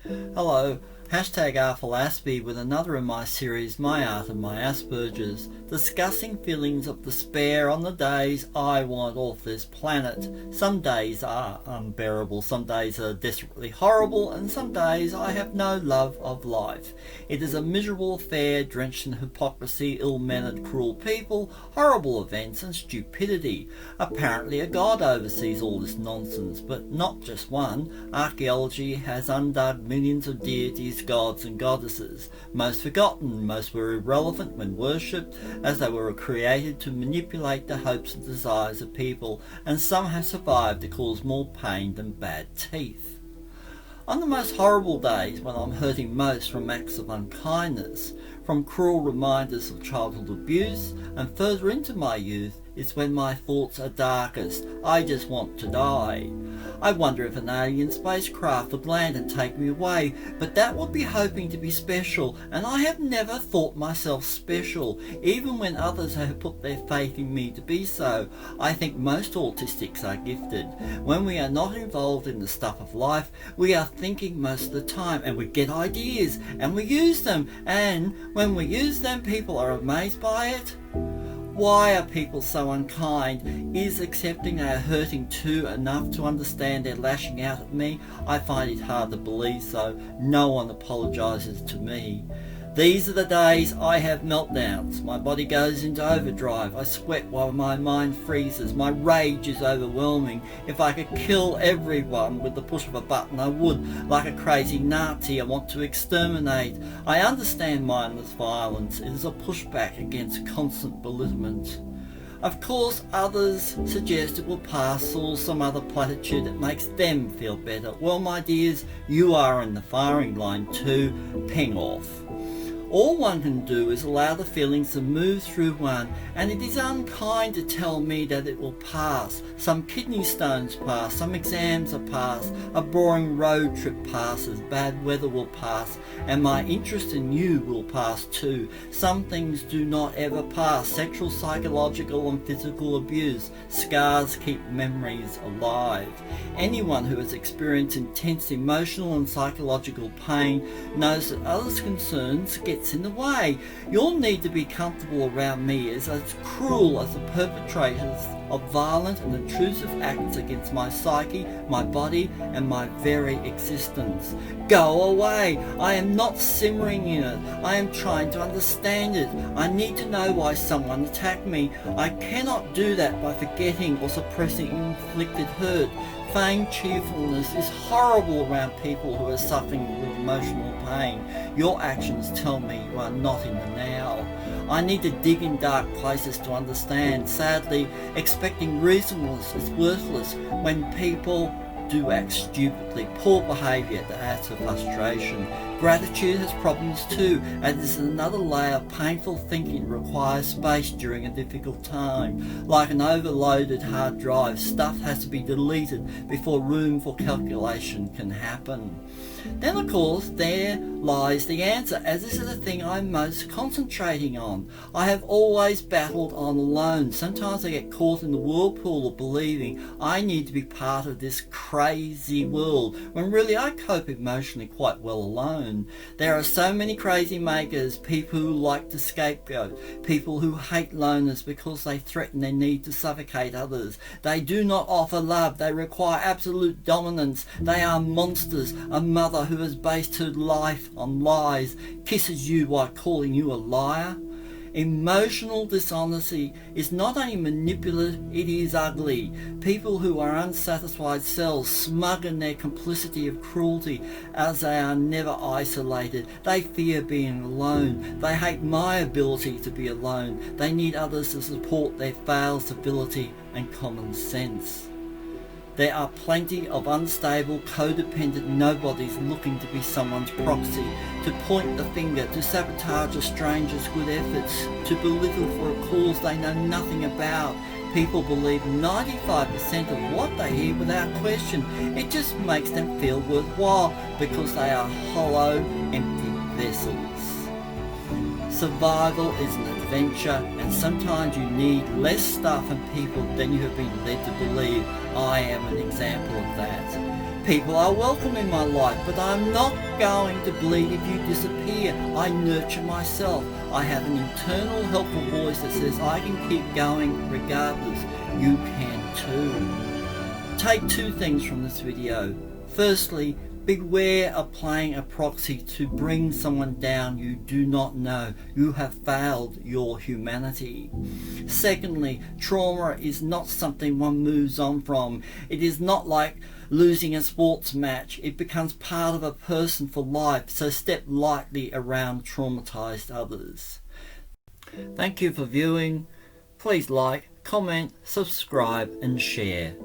Hello, hashtag Arthur with another in my series My Art and My Asperger's, discussing feelings of despair on the days I want off this planet. Some days are unbearable, some days are desperately horrible, and some days I have no love of life. It is a miserable affair drenched in hypocrisy, ill-mannered, cruel people, horrible events and stupidity. Apparently a god oversees all this nonsense, but not just one. Archaeology has undug millions of deities, gods and goddesses, most forgotten, most were irrelevant when worshipped, as they were created to manipulate the hopes and desires of people, and some have survived to cause more pain than bad teeth. On the most horrible days, when I'm hurting most from acts of unkindness, from cruel reminders of childhood abuse, and further into my youth, is when my thoughts are darkest. I just want to die. I wonder if an alien spacecraft would land and take me away, but that would be hoping to be special, and I have never thought myself special, even when others have put their faith in me to be so. I think most autistics are gifted. When we are not involved in the stuff of life, we are thinking most of the time, and we get ideas, and we use them, and when we use them, people are amazed by it. Why are people so unkind? Is accepting they are hurting too enough to understand they're lashing out at me? I find it hard to believe so. No one apologises to me. These are the days I have meltdowns. My body goes into overdrive. I sweat while my mind freezes. My rage is overwhelming. If I could kill everyone with the push of a button, I would. Like a crazy Nazi, I want to exterminate. I understand mindless violence. It is a pushback against constant belittlement. Of course, others suggest it will pass, or some other platitude that makes them feel better. Well, my dears, you are in the firing line too. Ping off. All one can do is allow the feelings to move through one, and it is unkind to tell me that it will pass. Some kidney stones pass, some exams are passed, a boring road trip passes, bad weather will pass, and my interest in you will pass too. Some things do not ever pass. Sexual, psychological and physical abuse. Scars keep memories alive. Anyone who has experienced intense emotional and psychological pain knows that others' concerns get in the way. You'll need to be comfortable around me as cruel as the perpetrators of violent and intrusive acts against my psyche, my body and my very existence. Go away. I am not simmering in it. I am trying to understand it. I need to know why someone attacked me. I cannot do that by forgetting or suppressing inflicted hurt. Feigned cheerfulness is horrible around people who are suffering with emotional pain. Your actions tell me you are not in the now. I need to dig in dark places to understand. Sadly, expecting reasonableness is worthless when people do act stupidly. Poor behaviour that adds to frustration. Gratitude has problems too, and is another layer of painful thinking that requires space during a difficult time. Like an overloaded hard drive, stuff has to be deleted before room for calculation can happen. Then of course there lies the answer, as this is the thing I'm most concentrating on. I have always battled on alone. Sometimes I get caught in the whirlpool of believing I need to be part of this crazy world, when really I cope emotionally quite well alone. There are so many crazy makers, people who like to scapegoat, people who hate loners because they threaten their need to suffocate others. They do not offer love, they require absolute dominance. They are monsters. A mother who has based her life on lies kisses you while calling you a liar. Emotional dishonesty is not only manipulative, it is ugly. People who are unsatisfied selves, smug in their complicity of cruelty, as they are never isolated. They fear being alone. They hate my ability to be alone. They need others to support their failed stability and common sense. There are plenty of unstable, codependent nobodies looking to be someone's proxy, to point the finger, to sabotage a stranger's good efforts, to belittle for a cause they know nothing about. People believe 95% of what they hear without question. It just makes them feel worthwhile because they are hollow, empty vessels. Survival is an adventure, and sometimes you need less stuff and people than you have been led to believe. I am an example of that. People are welcome in my life, but I'm not going to bleed if you disappear. I nurture myself. I have an internal helpful voice that says I can keep going regardless. You can too. Take two things from this video. Firstly, beware of playing a proxy to bring someone down you do not know. You have failed your humanity. Secondly, trauma is not something one moves on from. It is not like losing a sports match. It becomes part of a person for life, so step lightly around traumatized others. Thank you for viewing. Please like, comment, subscribe and share.